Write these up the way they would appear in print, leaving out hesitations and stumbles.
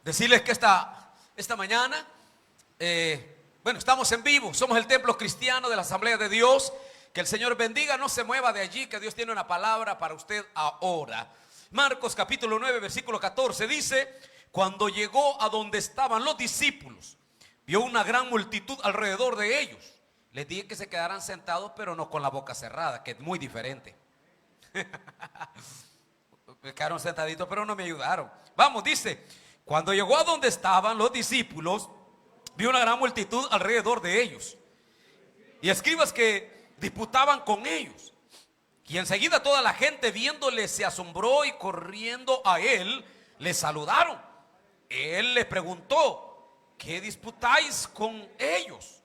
Decirles que esta mañana, estamos en vivo, somos el templo cristiano de la Asamblea de Dios. Que el Señor bendiga, no se mueva de allí, que Dios tiene una palabra para usted ahora. Marcos capítulo 9, versículo 14 dice: cuando llegó a donde estaban los discípulos, vio una gran multitud alrededor de ellos. Les dije que se quedaran sentados, pero no con la boca cerrada, que es muy diferente. Me quedaron sentaditos, pero no me ayudaron. Vamos, dice: cuando llegó a donde estaban los discípulos, vio una gran multitud alrededor de ellos, y escribas que disputaban con ellos. Y enseguida toda la gente, viéndole, se asombró, y corriendo a él, le saludaron. Él les preguntó: ¿qué disputáis con ellos?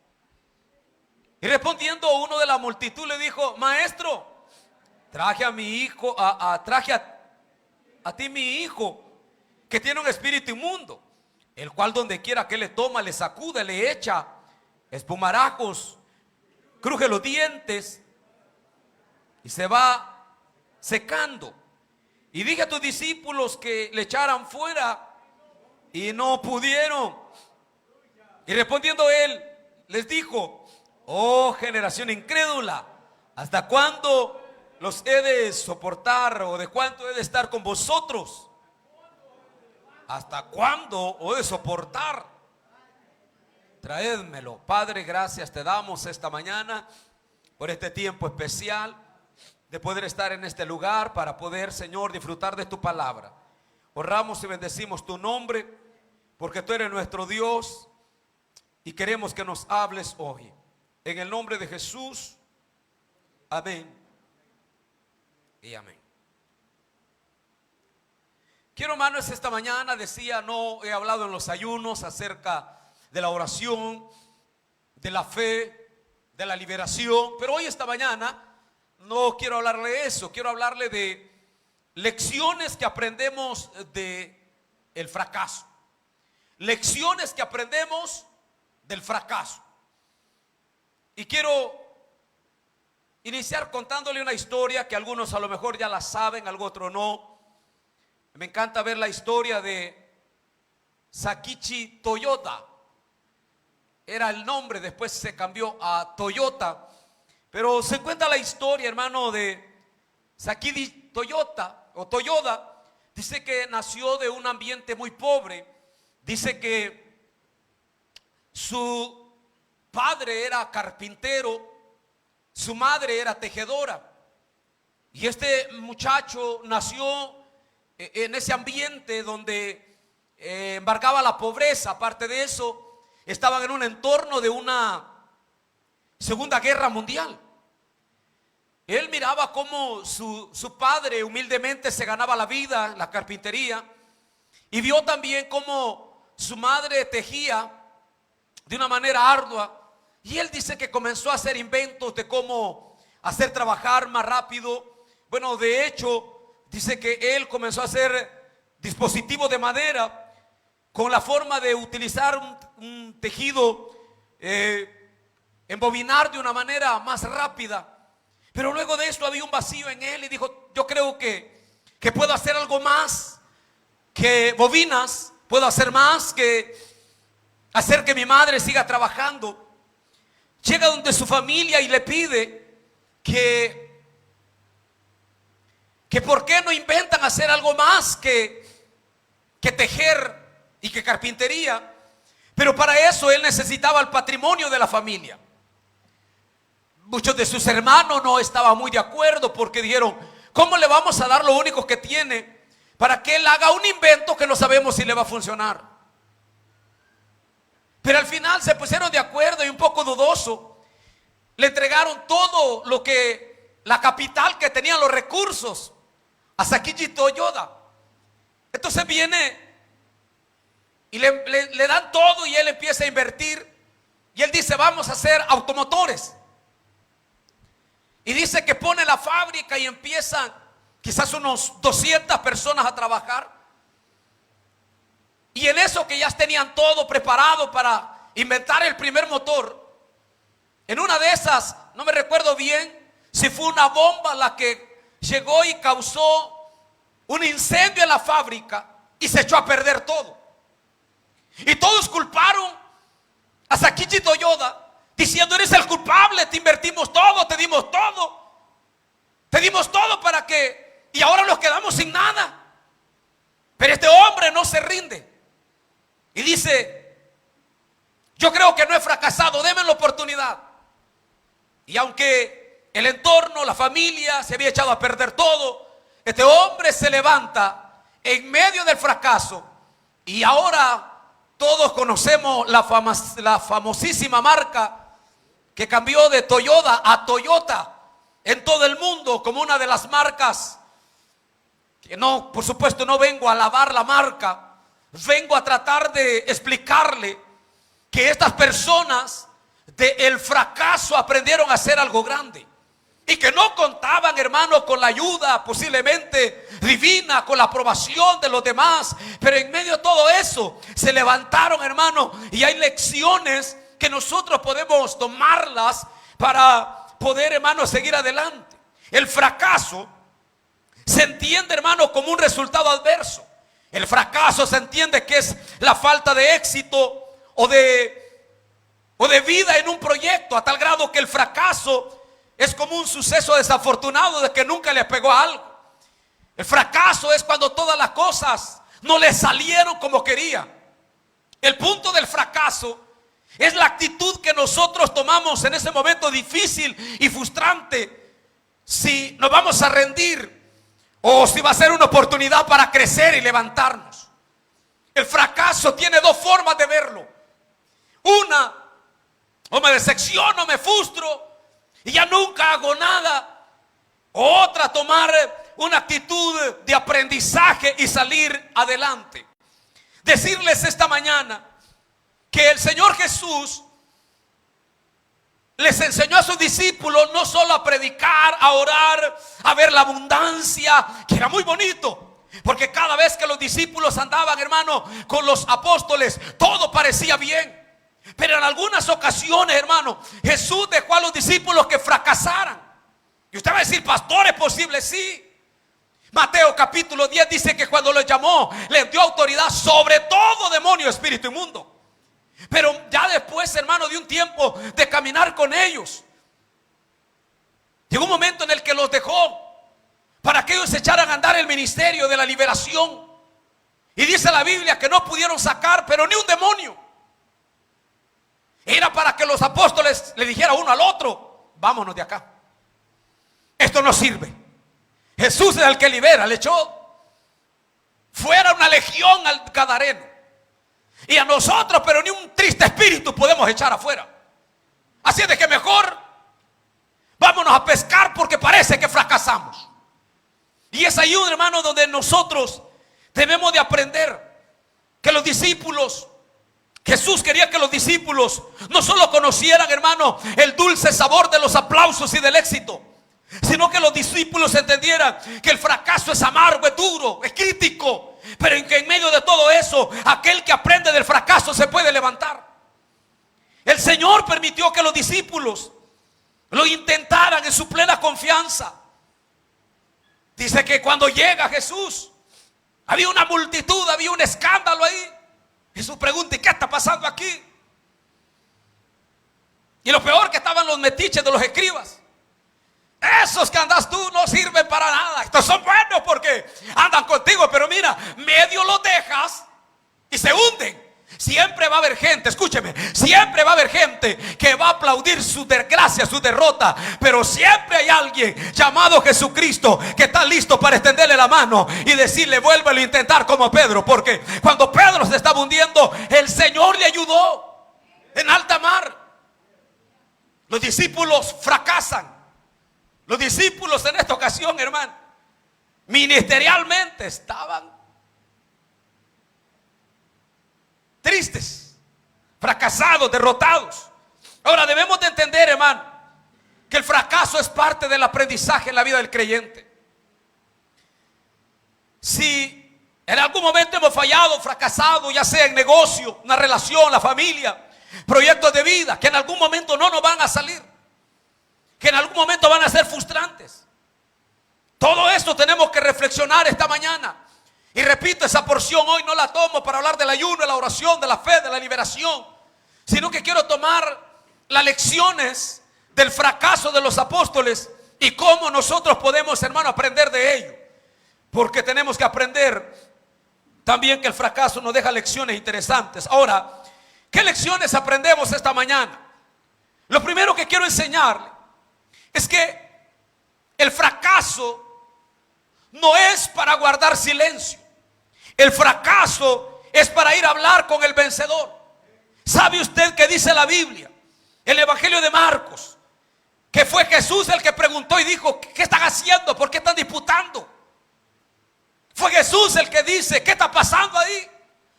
Y respondiendo uno de la multitud le dijo: maestro, traje a mi hijo, traje a ti mi hijo, que tiene un espíritu inmundo, el cual donde quiera que le toma, le sacude, le echa espumarajos, cruje los dientes y se va secando. Y dije a tus discípulos que le echaran fuera, y no pudieron. Y respondiendo él, les dijo: oh generación incrédula, ¿hasta cuándo los he de soportar? ¿O de cuánto he de estar con vosotros? ¿Hasta cuándo he de soportar? Traédmelo. Padre, gracias te damos esta mañana por este tiempo especial de poder estar en este lugar, para poder, Señor, disfrutar de tu palabra. Honramos y bendecimos tu nombre, porque tú eres nuestro Dios, y queremos que nos hables hoy. En el nombre de Jesús, amén y amén. Quiero, hermanos, esta mañana decía, no he hablado en los ayunos acerca de la oración, de la fe, de la liberación, pero hoy, esta mañana, no quiero hablarle de eso. Quiero hablarle de lecciones que aprendemos de el fracaso. Lecciones que aprendemos del fracaso. Y quiero iniciar contándole una historia que algunos a lo mejor ya la saben, algo otro no. Me encanta ver la historia de Sakichi Toyoda. Era el nombre, después se cambió a Toyota. Pero se cuenta la historia, hermano, de Sakichi Toyoda o Toyoda. Dice que nació de un ambiente muy pobre. Dice que su padre era carpintero, su madre era tejedora. Y este muchacho nació en ese ambiente donde embargaba la pobreza. Aparte de eso, estaban en un entorno de una Segunda Guerra Mundial. Él miraba cómo su padre humildemente se ganaba la vida en la carpintería, y vio también cómo su madre tejía de una manera ardua. Y él dice que comenzó a hacer inventos de cómo hacer trabajar más rápido. Bueno, de hecho, dice que él comenzó a hacer dispositivos de madera con la forma de utilizar un tejido, embobinar de una manera más rápida. Pero luego de esto había un vacío en él, y dijo: yo creo que puedo hacer algo más que bobinas, puedo hacer más que hacer que mi madre siga trabajando. Llega donde su familia y le pide que por qué no inventan hacer algo más que tejer y que carpintería. Pero para eso él necesitaba el patrimonio de la familia. Muchos de sus hermanos no estaban muy de acuerdo, porque dijeron: ¿cómo le vamos a dar lo único que tiene para que él haga un invento que no sabemos si le va a funcionar? Pero al final se pusieron de acuerdo, y un poco dudoso, le entregaron todo lo que, la capital que tenían, los recursos, a Sakichi Toyoda. Entonces viene y le dan todo, y él empieza a invertir. Y él dice: vamos a hacer automotores. Y dice que pone la fábrica y empiezan quizás unos 200 personas a trabajar. Y en eso que ya tenían todo preparado para inventar el primer motor, en una de esas, no me recuerdo bien si fue una bomba la que llegó y causó un incendio en la fábrica, y se echó a perder todo. Y todos culparon a Sakichi Toyoda, diciendo: eres el culpable, te invertimos todo, te dimos todo. Te dimos todo para que, y ahora nos quedamos sin nada. Pero este hombre no se rinde. Y dice: yo creo que no he fracasado, denme la oportunidad. Y aunque el entorno, la familia se había echado a perder todo, este hombre se levanta en medio del fracaso. Y ahora todos conocemos la famosísima marca que cambió de Toyota a Toyota en todo el mundo como una de las marcas que no, por supuesto, no vengo a alabar la marca, vengo a tratar de explicarle que estas personas del fracaso aprendieron a hacer algo grande. Y que no contaban, hermano, con la ayuda posiblemente divina, con la aprobación de los demás. Pero en medio de todo eso se levantaron, hermano. Y hay lecciones que nosotros podemos tomarlas para poder, hermano, seguir adelante. El fracaso se entiende, hermano, como un resultado adverso. El fracaso se entiende que es la falta de éxito o de vida en un proyecto, a tal grado que el fracaso es como un suceso desafortunado de que nunca le pegó a algo. El fracaso es cuando todas las cosas no le salieron como quería. El punto del fracaso es la actitud que nosotros tomamos en ese momento difícil y frustrante. Si nos vamos a rendir o si va a ser una oportunidad para crecer y levantarnos. El fracaso tiene dos formas de verlo. Una, o me decepciono, me frustro y ya nunca hago nada. O otra, tomar una actitud de aprendizaje y salir adelante. Decirles esta mañana que el Señor Jesús les enseñó a sus discípulos no solo a predicar, a orar, a ver la abundancia, que era muy bonito, porque cada vez que los discípulos andaban, hermano, con los apóstoles, todo parecía bien. Pero en algunas ocasiones, hermano, Jesús dejó a los discípulos que fracasaran. Y usted va a decir: pastor, ¿es posible? Sí. Mateo capítulo 10 dice que cuando los llamó, les dio autoridad sobre todo demonio, espíritu inmundo. Pero ya después, hermano, de un tiempo de caminar con ellos, llegó un momento en el que los dejó para que ellos echaran a andar el ministerio de la liberación. Y dice la Biblia que no pudieron sacar, pero ni un demonio. Era para que los apóstoles le dijeran uno al otro: vámonos de acá, esto no sirve. Jesús es el que libera. Le echó fuera una legión al gadareno. Y a nosotros, pero ni un triste espíritu podemos echar afuera. Así es de que mejor vámonos a pescar, porque parece que fracasamos. Y es ahí, hermano, donde nosotros debemos de aprender que los discípulos, Jesús quería que los discípulos no solo conocieran, hermano, el dulce sabor de los aplausos y del éxito, sino que los discípulos entendieran que el fracaso es amargo, es duro, es crítico, pero en que en medio de todo eso, aquel que aprende del fracaso se puede levantar. El Señor permitió que los discípulos lo intentaran en su plena confianza. Dice que cuando llega Jesús, había una multitud, había un escándalo ahí. Jesús pregunta: ¿y qué está pasando aquí? Y lo peor, que estaban los metiches de los escribas. Esos que andas tú no sirven para nada. Estos son buenos porque andan contigo, pero mira, medio los dejas y se hunden. Siempre va a haber gente, escúcheme, siempre va a haber gente que va a aplaudir su desgracia, su derrota. Pero siempre hay alguien llamado Jesucristo que está listo para extenderle la mano y decirle: vuélvelo a intentar como Pedro. Porque cuando Pedro se estaba hundiendo, el Señor le ayudó en alta mar. Los discípulos fracasan. Los discípulos en esta ocasión, hermano, ministerialmente estaban tristes, fracasados, derrotados. Ahora debemos de entender, hermano, que el fracaso es parte del aprendizaje en la vida del creyente. Si en algún momento hemos fallado, fracasado, ya sea en negocio, una relación, la familia, proyectos de vida, que en algún momento no nos van a salir, que en algún momento van a ser frustrantes. Todo esto tenemos que reflexionar esta mañana Y repito, esa porción hoy no la tomo para hablar del ayuno, de la oración, de la fe, de la liberación, sino que quiero tomar las lecciones del fracaso de los apóstoles y cómo nosotros podemos, hermano, aprender de ello. Porque tenemos que aprender también que el fracaso nos deja lecciones interesantes. Ahora, ¿qué lecciones aprendemos esta mañana? Lo primero que quiero enseñarle es que el fracaso no es para guardar silencio. El fracaso es para ir a hablar con el vencedor. ¿Sabe usted qué dice la Biblia? El Evangelio de Marcos, que fue Jesús el que preguntó y dijo: ¿qué están haciendo? ¿Por qué están disputando? Fue Jesús el que dice: ¿qué está pasando ahí?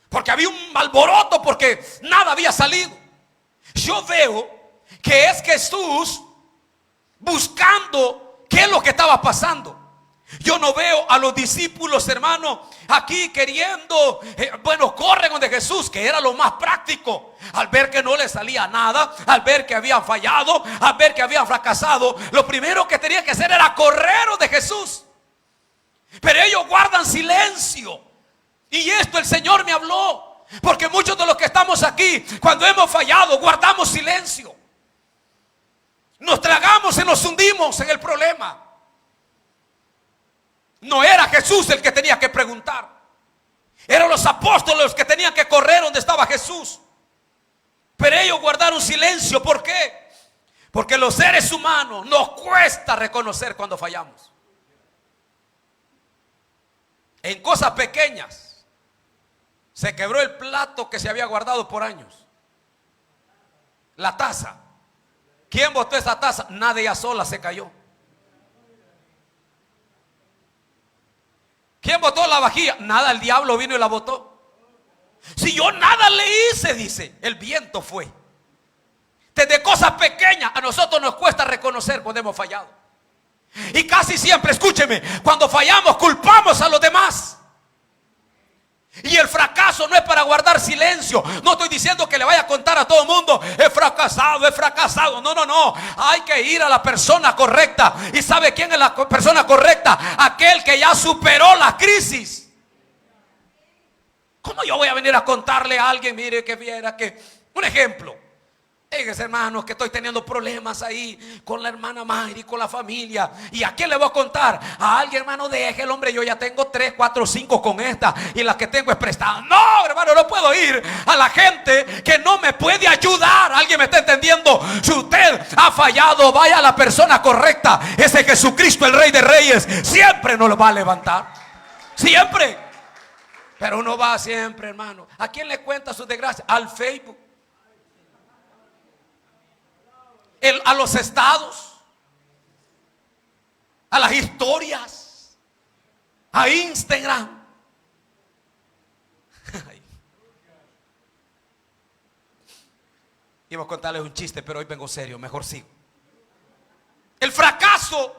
Porque había un alboroto, porque nada había salido. Yo veo que es Jesús buscando qué es lo que estaba pasando. Yo no veo a los discípulos, hermano, aquí queriendo, corren donde Jesús, que era lo más práctico. Al ver que no le salía nada, al ver que habían fallado, al ver que habían fracasado, lo primero que tenían que hacer era correr de Jesús. Pero ellos guardan silencio. Y esto el Señor me habló, porque muchos de los que estamos aquí, cuando hemos fallado, guardamos silencio. Nos tragamos y nos hundimos en el problema. No era Jesús el que tenía que preguntar. Eran los apóstoles los que tenían que correr donde estaba Jesús. Pero ellos guardaron silencio. ¿Por qué? Porque los seres humanos nos cuesta reconocer cuando fallamos. En cosas pequeñas. Se quebró el plato que se había guardado por años. La taza. ¿Quién botó esa taza? Nadie, ella sola se cayó. ¿Quién botó la vajilla? Nada, el diablo vino y la botó. Si yo nada le hice, dice, el viento fue. Desde cosas pequeñas a nosotros nos cuesta reconocer cuando hemos fallado. Y casi siempre, escúcheme, cuando fallamos culpamos a los demás. Y el fracaso no es para guardar silencio. No estoy diciendo que le vaya a contar a todo el mundo: he fracasado, he fracasado. No, no, no. Hay que ir a la persona correcta. ¿Y sabe quién es la persona correcta? Aquel que ya superó la crisis. ¿Cómo yo voy a venir a contarle a alguien? Mire, que viera que, un ejemplo, fíjense, hermanos, que estoy teniendo problemas ahí con la hermana Mayri, con la familia. ¿Y a quién le voy a contar? A alguien, hermano, deje el hombre, yo ya tengo 3, 4, 5 con esta, y las que tengo es prestada. No, hermano, no puedo ir a la gente que no me puede ayudar. ¿Alguien me está entendiendo? Si usted ha fallado, vaya a la persona correcta. Ese Jesucristo, el Rey de Reyes, siempre nos lo va a levantar. Siempre. Pero uno va siempre, hermano. ¿A quién le cuenta sus desgracias? Al Facebook. A los estados, a las historias, a Instagram. Iba a contarles un chiste, pero hoy vengo serio, mejor sigo. El fracaso,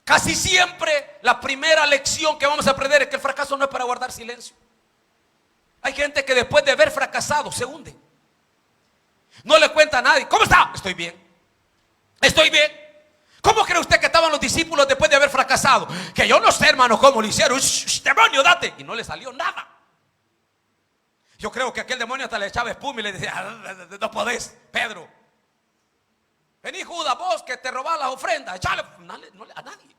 casi siempre la primera lección que vamos a aprender es que el fracaso no es para guardar silencio. Hay gente que después de haber fracasado se hunde. No le cuenta a nadie: ¿cómo está? Estoy bien. Estoy bien. ¿Cómo cree usted que estaban los discípulos después de haber fracasado? Que yo no sé, hermano, cómo lo hicieron. Demonio, date. Y no le salió nada. Yo creo que aquel demonio hasta le echaba espuma y le decía: no podés, Pedro. Vení, Judas, vos que te robás las ofrendas, echale. No, a nadie.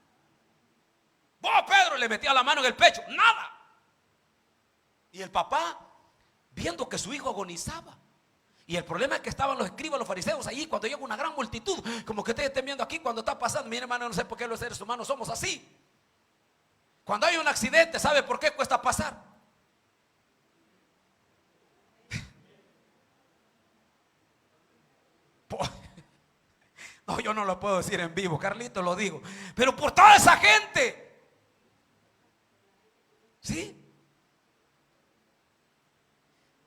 Vos, Pedro, le metía la mano en el pecho. Nada. Y el papá, viendo que su hijo agonizaba. Y el problema es que estaban los escribas, los fariseos allí. Cuando llega una gran multitud, como que ustedes estén viendo aquí cuando está pasando. Mire, hermano, no sé por qué los seres humanos somos así. Cuando hay un accidente, ¿sabe por qué cuesta pasar? No, yo no lo puedo decir en vivo, Carlito lo digo. Pero por toda esa gente. ¿Sí?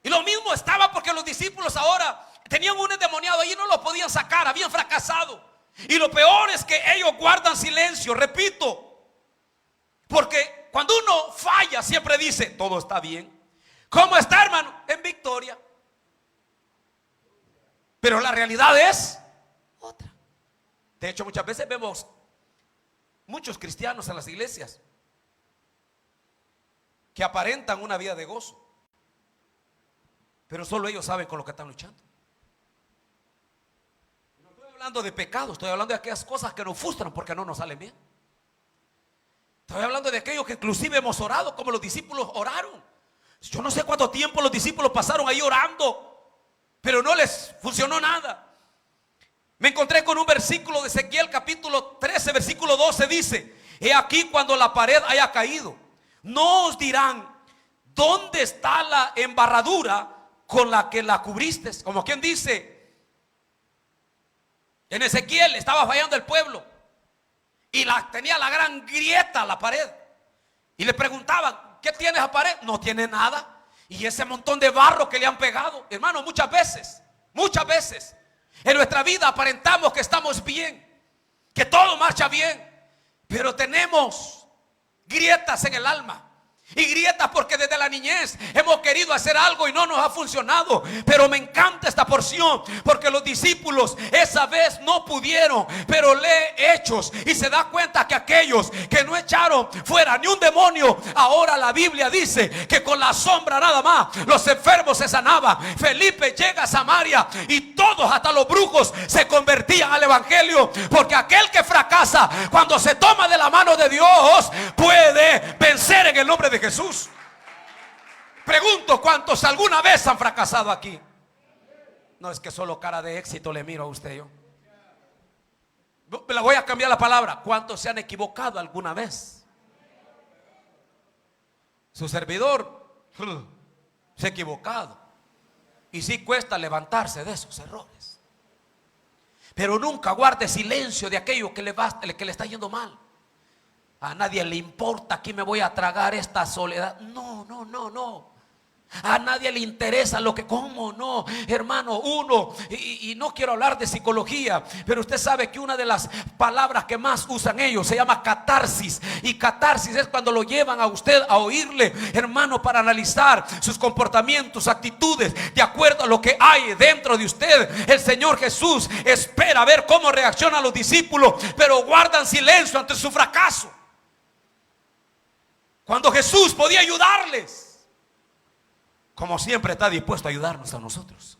Y lo mismo estaba porque los discípulos ahora tenían un endemoniado allí, no lo podían sacar, habían fracasado. Y lo peor es que ellos guardan silencio, repito. Porque cuando uno falla siempre dice: todo está bien. ¿Cómo está, hermano? En victoria. Pero la realidad es otra. De hecho, muchas veces vemos muchos cristianos en las iglesias que aparentan una vida de gozo, pero solo ellos saben con lo que están luchando. No estoy hablando de pecado, estoy hablando de aquellas cosas que nos frustran porque no nos salen bien. Estoy hablando de aquellos que inclusive hemos orado como los discípulos oraron. Yo no sé cuánto tiempo los discípulos pasaron ahí orando, pero no les funcionó nada. Me encontré con un versículo de Ezequiel capítulo 13 versículo 12, dice: he aquí, cuando la pared haya caído, no os dirán: ¿dónde está la embarradura con la que la cubriste? Como quien dice, en Ezequiel estaba fallando el pueblo y tenía la gran grieta la pared, y le preguntaban: ¿qué tienes a pared? No tiene nada. Y ese montón de barro que le han pegado, hermano, muchas veces en nuestra vida aparentamos que estamos bien, que todo marcha bien, pero tenemos grietas en el alma. Y grietas porque desde la niñez hemos querido hacer algo y no nos ha funcionado. Pero me encanta esta porción porque los discípulos esa vez no pudieron, pero lee Hechos y se da cuenta que aquellos que no echaron fuera ni un demonio, ahora la Biblia dice que con la sombra nada más los enfermos se sanaban. Felipe llega a Samaria y todos, hasta los brujos, se convertían al evangelio, porque aquel que fracasa cuando se toma de la mano de Dios puede vencer en el nombre de Jesús. Pregunto: ¿cuántos alguna vez han fracasado aquí? No es que solo cara de éxito le miro a usted. Yo me la voy a cambiar la palabra: ¿cuántos se han equivocado alguna vez? Su servidor se ha equivocado, y sí cuesta levantarse de esos errores, pero nunca guarde silencio de aquello que le está yendo mal. A nadie le importa, aquí me voy a tragar esta soledad. No. A nadie le interesa lo que, ¿cómo no? Hermano, y no quiero hablar de psicología, pero usted sabe que una de las palabras que más usan ellos se llama catarsis. Y catarsis es cuando lo llevan a usted a oírle, hermano, para analizar sus comportamientos, actitudes, de acuerdo a lo que hay dentro de usted. El Señor Jesús espera ver cómo reaccionan los discípulos, pero guardan silencio ante su fracaso, cuando Jesús podía ayudarles. Como siempre está dispuesto a ayudarnos a nosotros.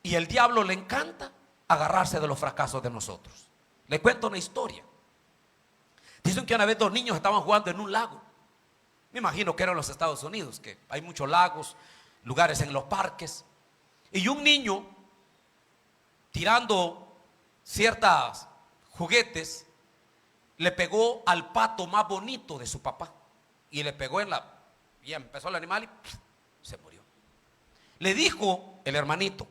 Y el diablo le encanta agarrarse de los fracasos de nosotros. Le cuento una historia. Dicen que una vez dos niños estaban jugando en un lago. Me imagino que era en los Estados Unidos, que hay muchos lagos, lugares en los parques. Y un niño, tirando ciertos juguetes, le pegó al pato más bonito de su papá. Y le pegó y empezó el animal y se murió. Le dijo el hermanito: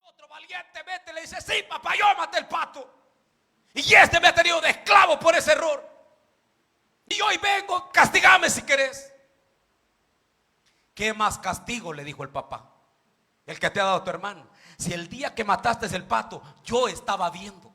otro valientemente le dice: sí, papá, yo maté el pato. Y este me ha tenido de esclavo por ese error. Y hoy vengo, castigame si querés. ¿Qué más castigo? Le dijo el papá. El que te ha dado tu hermano. Si el día que mataste el pato, yo estaba viendo.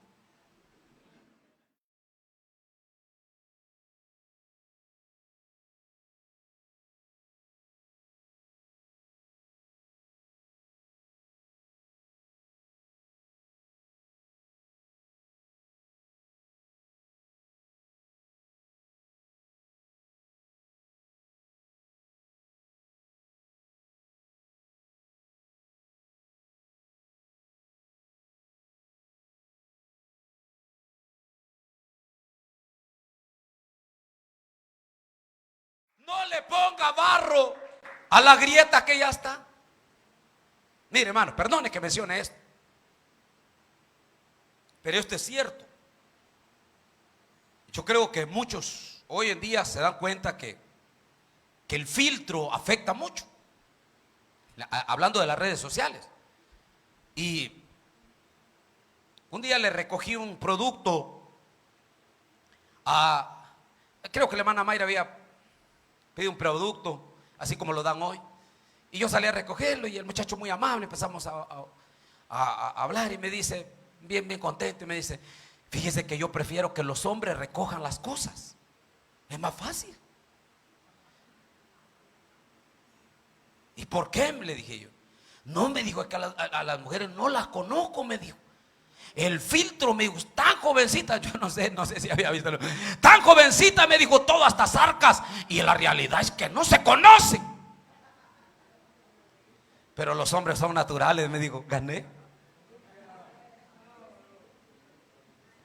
No le ponga barro a la grieta que ya está. Mire, hermano, perdone que mencione esto, pero esto es cierto. Yo creo que muchos hoy en día se dan cuenta que el filtro afecta mucho, hablando de las redes sociales. Y un día le recogí un producto creo que la hermana Mayra había pedido un producto, así como lo dan hoy. Y yo salí a recogerlo y el muchacho muy amable, empezamos a hablar y me dice, bien contento, y me dice, fíjese que yo prefiero que los hombres recojan las cosas, es más fácil. ¿Y por qué? Le dije yo. No, me dijo, es que a las mujeres no las conozco, me dijo. El filtro, me dijo, tan jovencita, yo no sé si había visto, tan jovencita, me dijo, todo hasta sarcas, y la realidad es que no se conocen. Pero los hombres son naturales, me dijo, gané.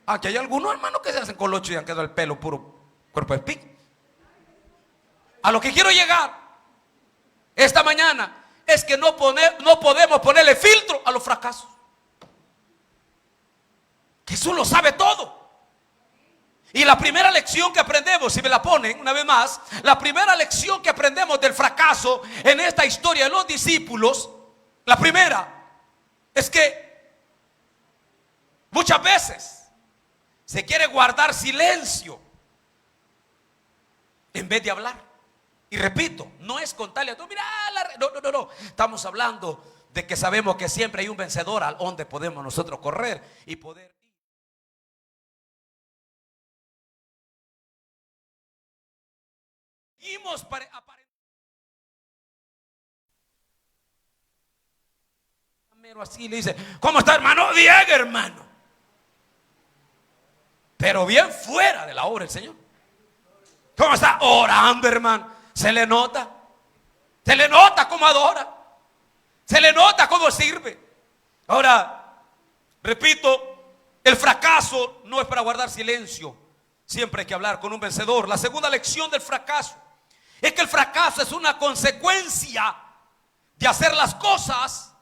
Aquí hay algunos hermanos que se hacen colocho y han quedado el pelo puro cuerpo de pic. A lo que quiero llegar esta mañana es que no podemos ponerle filtro a los fracasos. Jesús lo sabe todo. Y la primera lección que aprendemos, si me la ponen una vez más, la primera lección que aprendemos del fracaso en esta historia de los discípulos, la primera es que muchas veces se quiere guardar silencio en vez de hablar. Y repito, no es contarle a todos, mira, no. Estamos hablando de que sabemos que siempre hay un vencedor al donde podemos nosotros correr y poder. Seguimos así le dice, ¿cómo está, hermano? Bien, hermano. Pero bien fuera de la obra del Señor. ¿Cómo está? Orando, hermano. Se le nota cómo adora, se le nota cómo sirve. Ahora, repito, el fracaso no es para guardar silencio. Siempre hay que hablar con un vencedor. La segunda lección del fracaso es que el fracaso es una consecuencia de hacer las cosas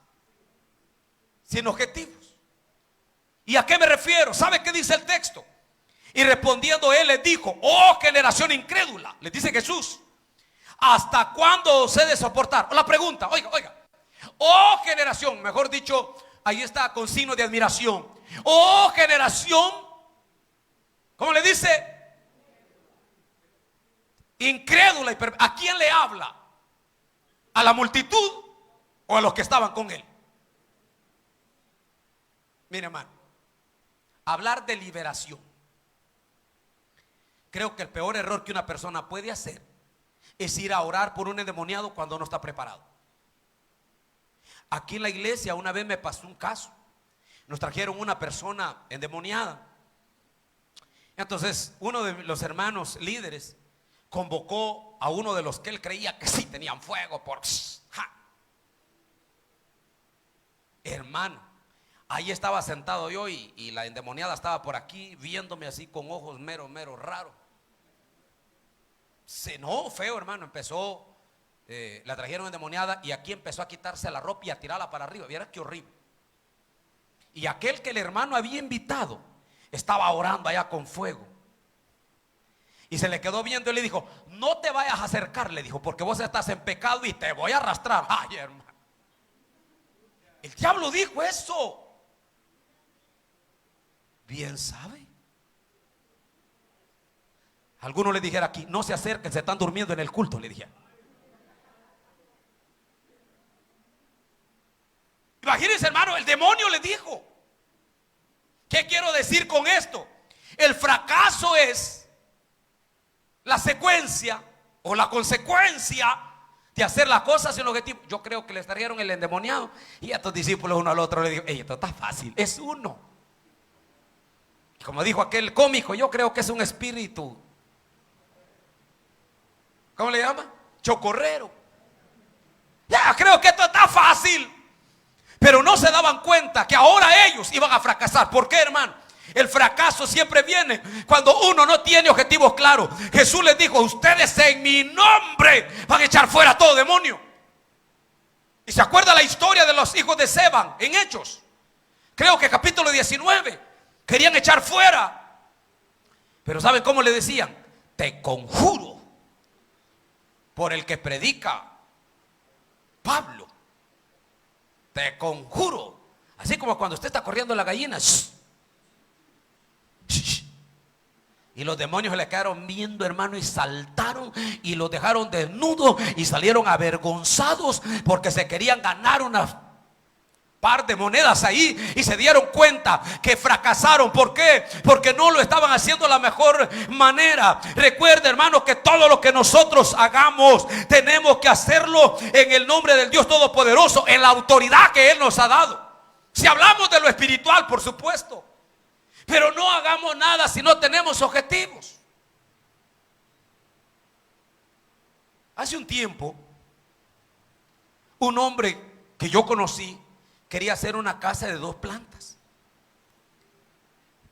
sin objetivos. ¿Y a qué me refiero? ¿Sabe qué dice el texto? Y respondiendo él les dijo, oh generación incrédula, les dice Jesús, ¿hasta cuándo os he de soportar? La pregunta, oiga, oh generación, mejor dicho, ahí está con signo de admiración. Oh generación, ¿cómo le dice? Incrédula. ¿A quién le habla? ¿A la multitud o a los que estaban con él? Mire, hermano, hablar de liberación. Creo que el peor error que una persona puede hacer es ir a orar por un endemoniado cuando no está preparado. Aquí en la iglesia una vez me pasó un caso. Nos trajeron una persona endemoniada. Entonces uno de los hermanos líderes convocó a uno de los que él creía que sí tenían fuego por hermano, ahí estaba sentado yo y la endemoniada estaba por aquí viéndome así con ojos mero raros. Se no, feo, hermano. Empezó, la trajeron endemoniada y aquí empezó a quitarse la ropa y a tirarla para arriba. Viera qué horrible. Y aquel que el hermano había invitado estaba orando allá con fuego. Y se le quedó viendo y le dijo, no te vayas a acercar, le dijo, porque vos estás en pecado y te voy a arrastrar. Ay, hermano, el diablo dijo eso. Bien sabe. Algunos le dijera aquí, no se acerquen, se están durmiendo en el culto, le dije. Imagínense, hermano, el demonio le dijo. ¿Qué quiero decir con esto? El fracaso es la secuencia o la consecuencia de hacer las cosas sin objetivo. Yo creo que les trajeron el endemoniado y a estos discípulos uno al otro le dijo, esto está fácil, es uno. Como dijo aquel cómico, yo creo que es un espíritu, ¿cómo le llama? Chocorrero. Ya, creo que esto está fácil. Pero no se daban cuenta que ahora ellos iban a fracasar. ¿Por qué, hermano? El fracaso siempre viene cuando uno no tiene objetivos claros. Jesús les dijo: ustedes en mi nombre van a echar fuera todo demonio. Y se acuerda la historia de los hijos de Seban en Hechos, creo que capítulo 19. Querían echar fuera, pero ¿saben cómo le decían? Te conjuro por el que predica Pablo, te conjuro. Así como cuando usted está corriendo la gallina, shh, shh, y los demonios le quedaron viendo, hermano, y saltaron y los dejaron desnudos y salieron avergonzados porque se querían ganar una par de monedas ahí, y se dieron cuenta que fracasaron. ¿Por qué? Porque no lo estaban haciendo de la mejor manera. Recuerda, hermano, que todo lo que nosotros hagamos tenemos que hacerlo en el nombre del Dios Todopoderoso, en la autoridad que Él nos ha dado. Si hablamos de lo espiritual, por supuesto, pero no hagamos nada si no tenemos objetivos. Hace un tiempo, un hombre que yo conocí quería hacer una casa de 2 plantas.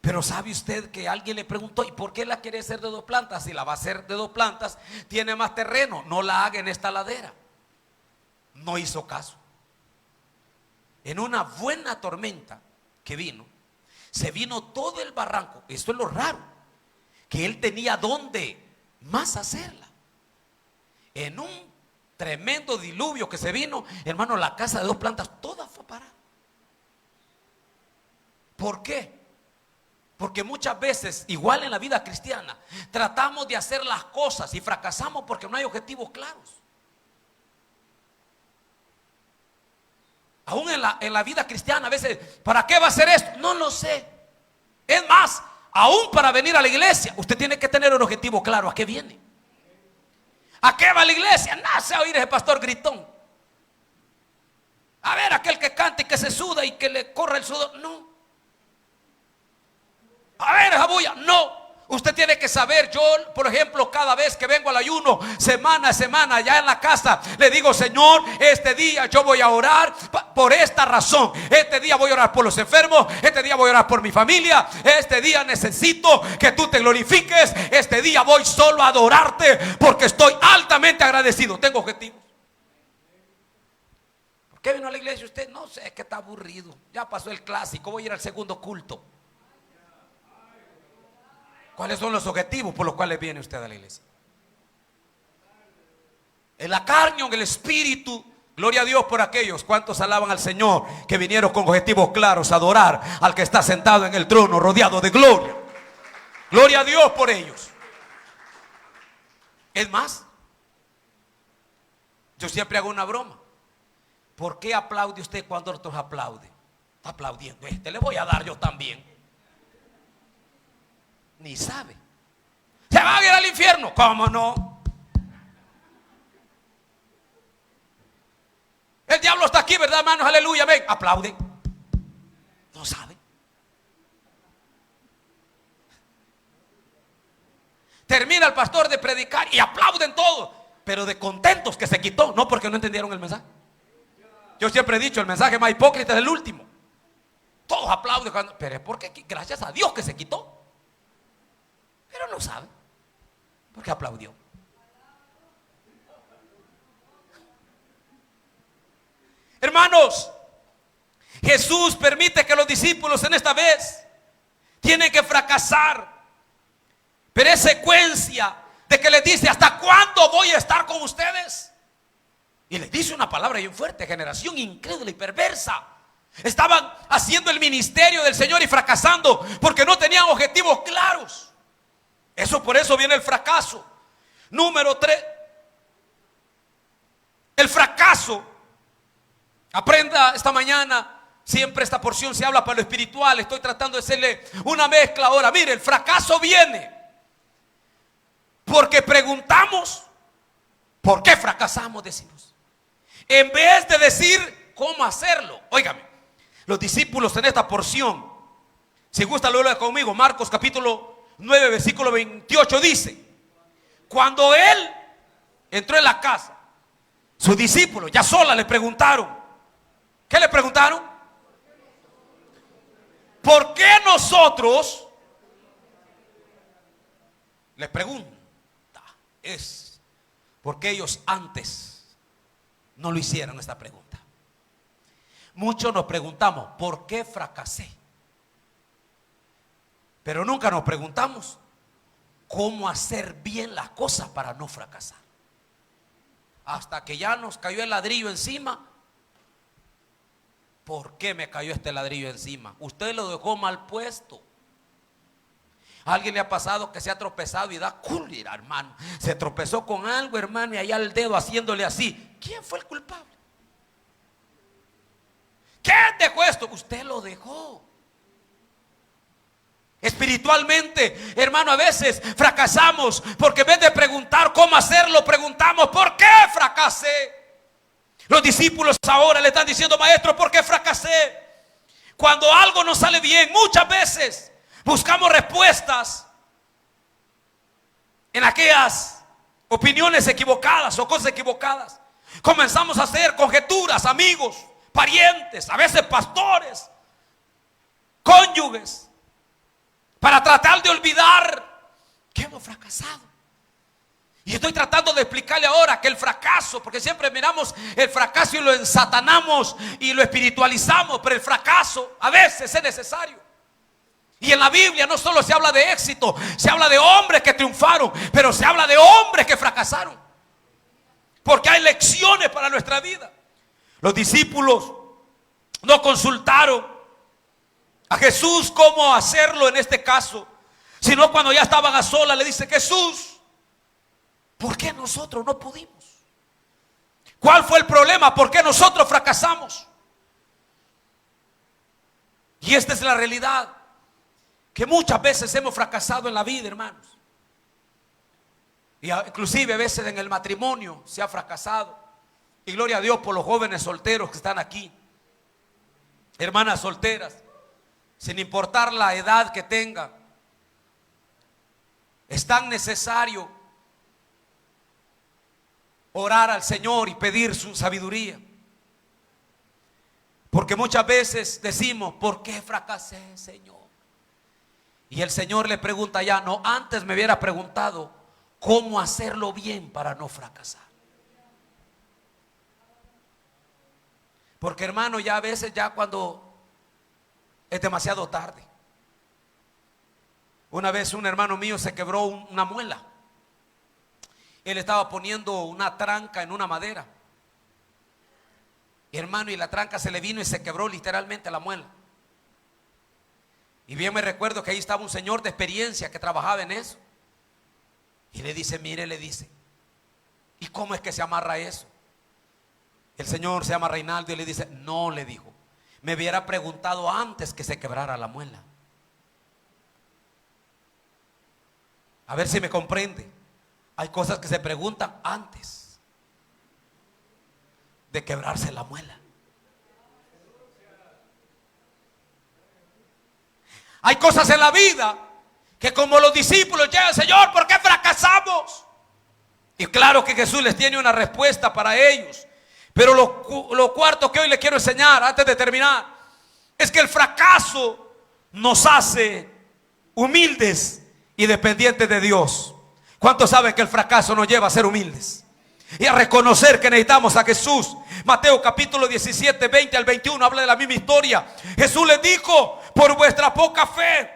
Pero ¿sabe usted que alguien le preguntó: ¿y por qué la quiere hacer de 2 plantas? Si la va a hacer de 2 plantas, tiene más terreno, no la haga en esta ladera. No hizo caso. En una buena tormenta que vino, se vino todo el barranco. Esto es lo raro, que él tenía dónde más hacerla. En un tremendo diluvio que se vino, hermano, la casa de 2 plantas toda fue parada. ¿Por qué? Porque muchas veces, igual en la vida cristiana, tratamos de hacer las cosas y fracasamos porque no hay objetivos claros. Aún en la vida cristiana, a veces, ¿para qué va a hacer esto? No lo sé. Es más, aún para venir a la iglesia, usted tiene que tener un objetivo claro. ¿A qué viene? ¿A qué va la iglesia? No se oír ese pastor gritón. A ver, aquel que canta y que se suda y que le corre el sudor. No. A ver, esa bulla. No. Usted tiene que saber. Yo, por ejemplo, cada vez que vengo al ayuno, semana a semana, ya en la casa, le digo: Señor, este día yo voy a orar por esta razón. Este día voy a orar por los enfermos. Este día voy a orar por mi familia. Este día necesito que tú te glorifiques. Este día voy solo a adorarte porque estoy altamente agradecido. Tengo objetivos. ¿Por qué vino a la iglesia usted? No sé, es que está aburrido. Ya pasó el clásico, voy a ir al segundo culto. ¿Cuáles son los objetivos por los cuales viene usted a la iglesia? En la carne o en el espíritu. Gloria a Dios por aquellos cuantos alaban al Señor, que vinieron con objetivos claros a adorar al que está sentado en el trono rodeado de gloria. Gloria a Dios por ellos. Es más, yo siempre hago una broma. ¿Por qué aplaude usted cuando otros aplauden? Está aplaudiendo le voy a dar yo también. Ni sabe. Se van a ir al infierno. ¿Cómo no? El diablo está aquí, ¿verdad, hermanos? Aleluya, ven, aplauden. No saben. Termina el pastor de predicar y aplauden todos, pero de contentos que se quitó, no porque no entendieron el mensaje. Yo siempre he dicho, el mensaje más hipócrita es el último. Todos aplauden pero es porque gracias a Dios que se quitó. Pero no sabe porque aplaudió. Hermanos, Jesús permite que los discípulos en esta vez tienen que fracasar, pero es secuencia de que les dice: ¿hasta cuándo voy a estar con ustedes? Y les dice una palabra bien fuerte: generación incrédula y perversa. Estaban haciendo el ministerio del Señor y fracasando porque no tenían objetivos claros. Por eso viene el fracaso. Número 3. El fracaso. Aprenda esta mañana. Siempre esta porción se habla para lo espiritual. Estoy tratando de hacerle una mezcla ahora. Mire, el fracaso viene porque preguntamos ¿por qué fracasamos? Decimos, en vez de decir cómo hacerlo. Óigame, los discípulos en esta porción, si gusta lo leo conmigo, Marcos capítulo 9 versículo 28 dice: cuando él entró en la casa, sus discípulos ya solas le preguntaron. ¿Qué le preguntaron? ¿Por qué nosotros? Le pregunta es porque ellos antes no lo hicieron esta pregunta. Muchos nos preguntamos, ¿por qué fracasé? Pero nunca nos preguntamos cómo hacer bien las cosas para no fracasar. Hasta que ya nos cayó el ladrillo encima. ¿Por qué me cayó este ladrillo encima? Usted lo dejó mal puesto. ¿A alguien le ha pasado que se ha tropezado y da cólera, hermano? Se tropezó con algo, hermano, y allá el dedo haciéndole así. ¿Quién fue el culpable? ¿Quién dejó esto? Usted lo dejó. Espiritualmente, hermano, a veces fracasamos porque en vez de preguntar cómo hacerlo, preguntamos ¿por qué fracasé? Los discípulos ahora le están diciendo, maestro, ¿por qué fracasé? Cuando algo no sale bien, muchas veces buscamos respuestas en aquellas opiniones equivocadas o cosas equivocadas. Comenzamos a hacer conjeturas, amigos, parientes, a veces pastores, cónyuges, para tratar de olvidar que hemos fracasado. Y estoy tratando de explicarle ahora que el fracaso, porque siempre miramos el fracaso y lo ensatanamos y lo espiritualizamos, pero el fracaso a veces es necesario. Y en la Biblia no solo se habla de éxito, se habla de hombres que triunfaron, pero se habla de hombres que fracasaron. Porque hay lecciones para nuestra vida. Los discípulos no consultaron a Jesús cómo hacerlo en este caso, sino cuando ya estaban a solas le dice, Jesús, ¿por qué nosotros no pudimos? ¿Cuál fue el problema? ¿Por qué nosotros fracasamos? Y esta es la realidad, que muchas veces hemos fracasado en la vida, hermanos. Y inclusive a veces en el matrimonio se ha fracasado. Y gloria a Dios por los jóvenes solteros que están aquí. Hermanas solteras, sin importar la edad que tengan, es tan necesario orar al Señor y pedir su sabiduría. Porque muchas veces decimos, ¿por qué fracasé, Señor? Y el Señor le pregunta ya, no, antes me hubiera preguntado cómo hacerlo bien para no fracasar. Porque hermano, ya a veces ya cuando es demasiado tarde. Una vez un hermano mío se quebró una muela. Él estaba poniendo una tranca en una madera, hermano, y la tranca se le vino y se quebró literalmente la muela. Y bien me recuerdo que ahí estaba un señor de experiencia que trabajaba en eso. Y le dice, mire, le dice, ¿y cómo es que se amarra eso? El señor se llama Reinaldo y le dice, no, le dijo, me hubiera preguntado antes que se quebrara la muela. A ver si me comprende. Hay cosas que se preguntan antes de quebrarse la muela. Hay cosas en la vida que como los discípulos llegan, Señor, ¿por qué fracasamos? Y claro que Jesús les tiene una respuesta para ellos. Pero lo cuarto que hoy les quiero enseñar antes de terminar es que el fracaso nos hace humildes y dependientes de Dios. ¿Cuántos saben que el fracaso nos lleva a ser humildes y a reconocer que necesitamos a Jesús? Mateo capítulo 17, 20 al 21 habla de la misma historia. Jesús les dijo, por vuestra poca fe,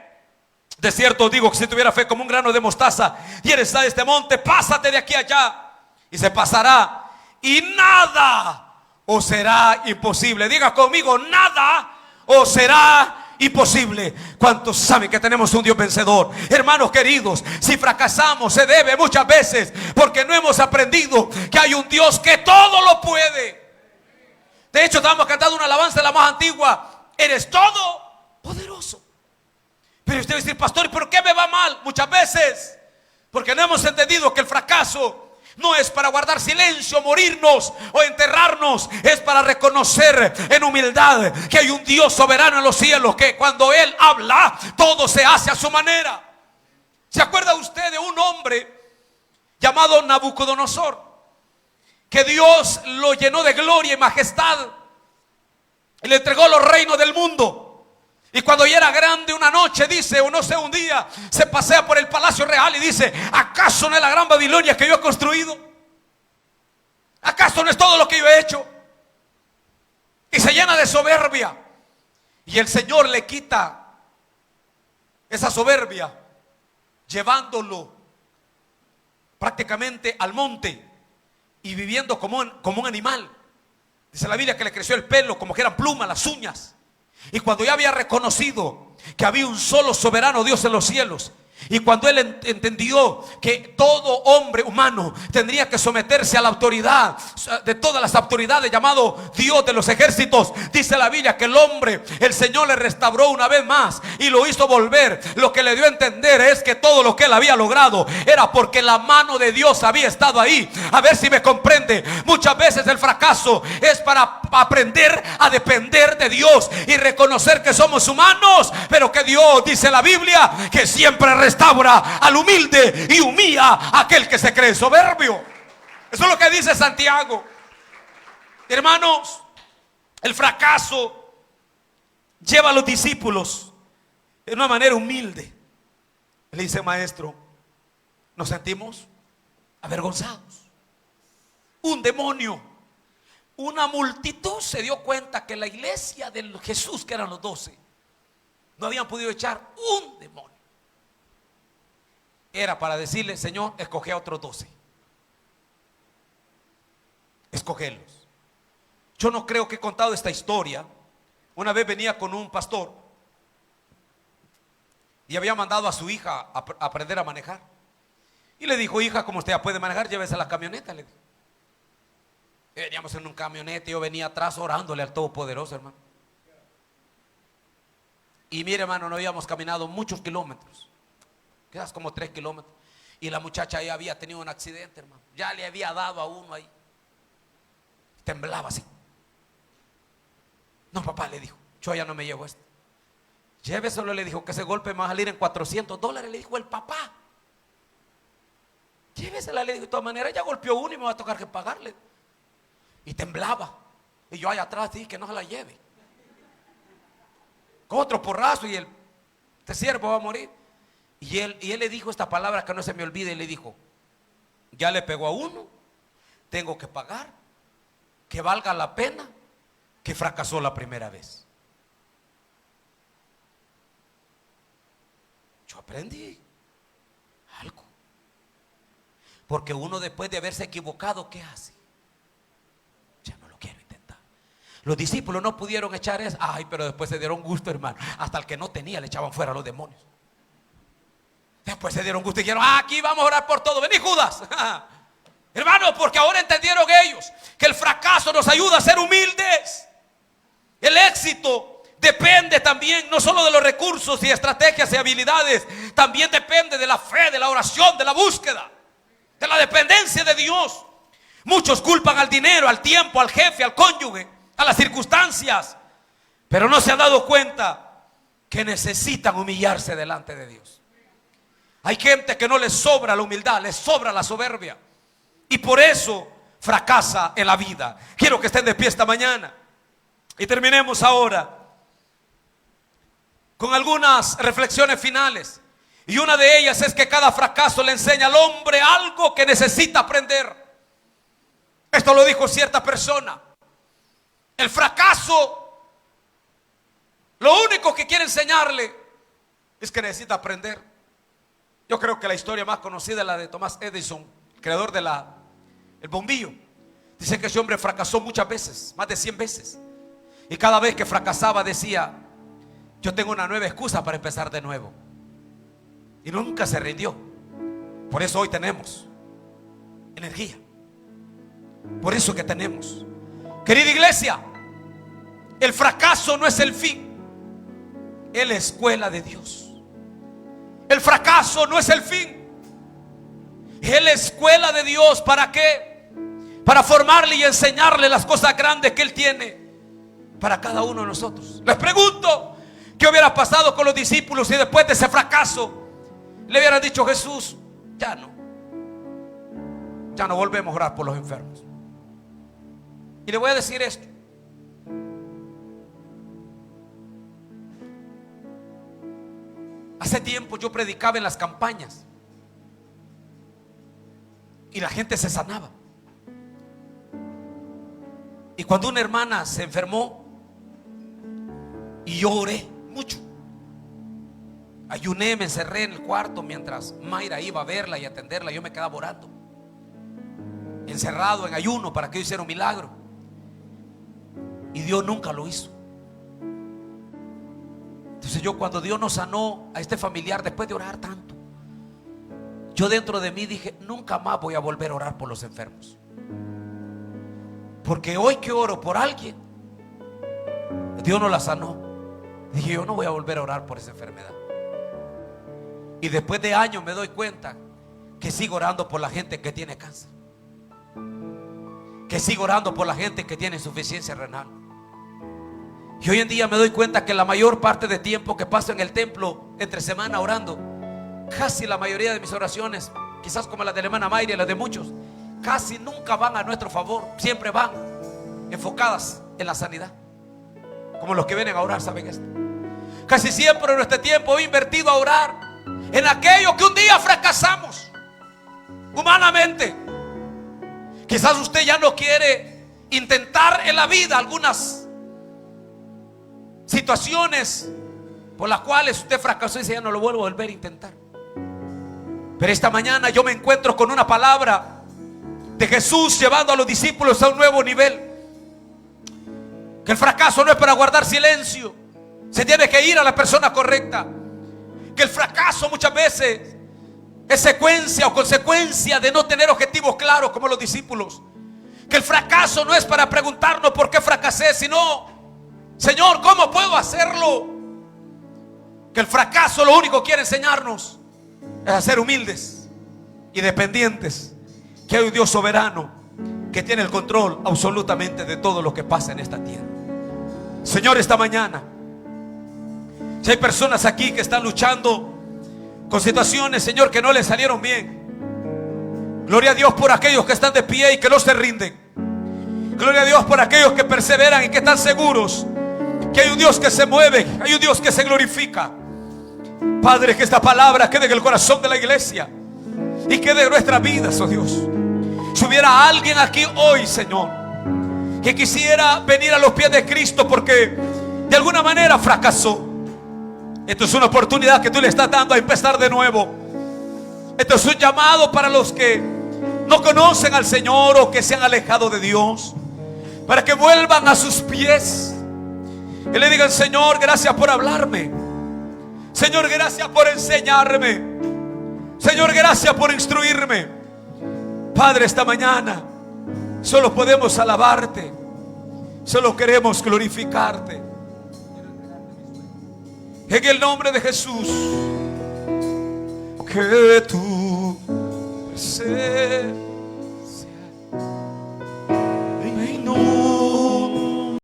de cierto os digo que si tuviera fe como un grano de mostaza, dieres a este monte, pásate de aquí a allá, y se pasará, y nada os será imposible. Diga conmigo, nada os será imposible. ¿Cuántos saben que tenemos un Dios vencedor? Hermanos queridos, si fracasamos se debe muchas veces porque no hemos aprendido que hay un Dios que todo lo puede. De hecho, estábamos cantando una alabanza de la más antigua, eres todo poderoso. Pero usted va a decir, pastor, ¿por qué me va mal? Muchas veces porque no hemos entendido que el fracaso no es para guardar silencio, morirnos o enterrarnos. Es para reconocer en humildad que hay un Dios soberano en los cielos, que cuando Él habla, todo se hace a su manera. ¿Se acuerda usted de un hombre llamado Nabucodonosor? Que Dios lo llenó de gloria y majestad y le entregó los reinos del mundo. Y cuando ya era grande, una noche dice, o no sé, un día se pasea por el palacio real y dice: ¿acaso no es la gran Babilonia que yo he construido? ¿Acaso no es todo lo que yo he hecho? Y se llena de soberbia. Y el Señor le quita esa soberbia, llevándolo prácticamente al monte y viviendo como un animal. Dice la Biblia que le creció el pelo como que eran plumas, las uñas. Y cuando ya había reconocido que había un solo soberano Dios en los cielos, y cuando él entendió que todo hombre humano tendría que someterse a la autoridad de todas las autoridades, llamado Dios de los ejércitos, dice la Biblia que el Señor le restauró una vez más y lo hizo volver. Lo que le dio a entender es que todo lo que él había logrado era porque la mano de Dios había estado ahí. A ver si me comprende. Muchas veces el fracaso es para aprender a depender de Dios y reconocer que somos humanos, pero que Dios, dice la Biblia, que siempre restaura al humilde y humilla a aquel que se cree soberbio. Eso es lo que dice Santiago. Hermanos, el fracaso lleva a los discípulos de una manera humilde. Le dice: maestro, nos sentimos avergonzados. Un demonio, una multitud se dio cuenta que la iglesia de Jesús, que eran los 12, no habían podido echar un demonio. Era para decirle: Señor, escoge a otros 12. Escogelos. Yo no creo que he contado esta historia. Una vez venía con un pastor y había mandado a su hija a aprender a manejar. Y le dijo: hija, como usted ya puede manejar, llévese a la camioneta, le dijo. Y veníamos en un camioneta y yo venía atrás orándole al Todopoderoso, hermano. Y mire, hermano, no habíamos caminado muchos kilómetros, quedas como 3 kilómetros, y la muchacha ya había tenido un accidente, hermano. Ya le había dado a uno ahí. Temblaba así. No, papá, le dijo, yo ya no me llevo esto. Lléveselo, le dijo, que ese golpe me va a salir en $400, le dijo el papá. Llévesela, le dijo, de todas maneras ya golpeó uno y me va a tocar que pagarle. Y temblaba. Y yo allá atrás dije que no se la lleve. Con otro porrazo y este siervo va a morir. Y él le dijo esta palabra que no se me olvide. Y le dijo: ya le pegó a uno, tengo que pagar, que valga la pena que fracasó la primera vez. Yo aprendí algo. Porque uno, después de haberse equivocado, ¿qué hace? Ya no lo quiero intentar. Los discípulos no pudieron echar eso. Ay, pero después se dieron gusto, hermano. Hasta el que no tenía le echaban fuera a los demonios. Después se dieron gusto y dijeron: aquí vamos a orar por todo. Vení, Judas. Hermano, porque ahora entendieron ellos que el fracaso nos ayuda a ser humildes. El éxito depende también no solo de los recursos y estrategias y habilidades, también depende de la fe, de la oración, de la búsqueda, de la dependencia de Dios. Muchos culpan al dinero, al tiempo, al jefe, al cónyuge, a las circunstancias, pero no se han dado cuenta que necesitan humillarse delante de Dios. Hay gente que no les sobra la humildad, les sobra la soberbia, y por eso fracasa en la vida. Quiero que estén de pie esta mañana y terminemos ahora con algunas reflexiones finales. Y una de ellas es que cada fracaso le enseña al hombre algo que necesita aprender. Esto lo dijo cierta persona. El fracaso, lo único que quiere enseñarle es que necesita aprender. Yo creo que la historia más conocida es la de Thomas Edison, creador de el bombillo. Dice que ese hombre fracasó muchas veces, más de 100 veces. Y cada vez que fracasaba decía: yo tengo una nueva excusa para empezar de nuevo. Y nunca se rindió. Por eso hoy tenemos energía. Por eso que tenemos. Querida iglesia, el fracaso no es el fin, es la escuela de Dios. El fracaso no es el fin, es la escuela de Dios. ¿Para qué? Para formarle y enseñarle las cosas grandes que Él tiene para cada uno de nosotros. Les pregunto, ¿qué hubiera pasado con los discípulos si después de ese fracaso le hubieran dicho: Jesús, ya no volvemos a orar por los enfermos? Y le voy a decir esto: Hace tiempo yo predicaba en las campañas y la gente se sanaba. Y cuando una hermana se enfermó y yo oré mucho, ayuné, me encerré en el cuarto mientras Mayra iba a verla y atenderla. Yo me quedaba orando, encerrado en ayuno, para que Dios hiciera un milagro. Y Dios nunca lo hizo. Entonces yo, cuando Dios nos sanó a este familiar, después de orar tanto, yo dentro de mí dije: nunca más voy a volver a orar por los enfermos, porque hoy que oro por alguien, Dios no la sanó. Dije: yo no voy a volver a orar por esa enfermedad. Y después de años me doy cuenta que sigo orando por la gente que tiene cáncer, que sigo orando por la gente que tiene insuficiencia renal. Y hoy en día me doy cuenta que la mayor parte de tiempo que paso en el templo entre semana orando, casi la mayoría de mis oraciones, quizás como las de la hermana Mayra y las de muchos, casi nunca van a nuestro favor. Siempre van enfocadas en la sanidad. Como los que vienen a orar saben esto. Casi siempre en este tiempo he invertido a orar en aquello que un día fracasamos humanamente. Quizás usted ya no quiere intentar en la vida algunas situaciones por las cuales usted fracasó y dice: ya no lo vuelvo a volver a intentar. Pero esta mañana yo me encuentro con una palabra de Jesús llevando a los discípulos a un nuevo nivel. Que el fracaso no es para guardar silencio, se tiene que ir a la persona correcta. Que el fracaso muchas veces es secuencia o consecuencia de no tener objetivos claros, como los discípulos. Que el fracaso no es para preguntarnos por qué fracasé, sino: Señor, ¿cómo puedo hacerlo? Que el fracaso lo único que quiere enseñarnos es a ser humildes y dependientes, que hay un Dios soberano que tiene el control absolutamente de todo lo que pasa en esta tierra. Señor, esta mañana, si hay personas aquí que están luchando con situaciones, Señor, que no les salieron bien, gloria a Dios por aquellos que están de pie y que no se rinden. Gloria a Dios por aquellos que perseveran y que están seguros que hay un Dios que se mueve, hay un Dios que se glorifica. Padre, que esta palabra quede en el corazón de la iglesia y quede en nuestras vidas, oh Dios. Si hubiera alguien aquí hoy, Señor, que quisiera venir a los pies de Cristo porque de alguna manera fracasó, esto es una oportunidad que tú le estás dando a empezar de nuevo. Esto es un llamado para los que no conocen al Señor o que se han alejado de Dios, para que vuelvan a sus pies y le digan: Señor, gracias por hablarme. Señor, gracias por enseñarme. Señor, gracias por instruirme. Padre, esta mañana solo podemos alabarte, solo queremos glorificarte. En el nombre de Jesús, que tú seas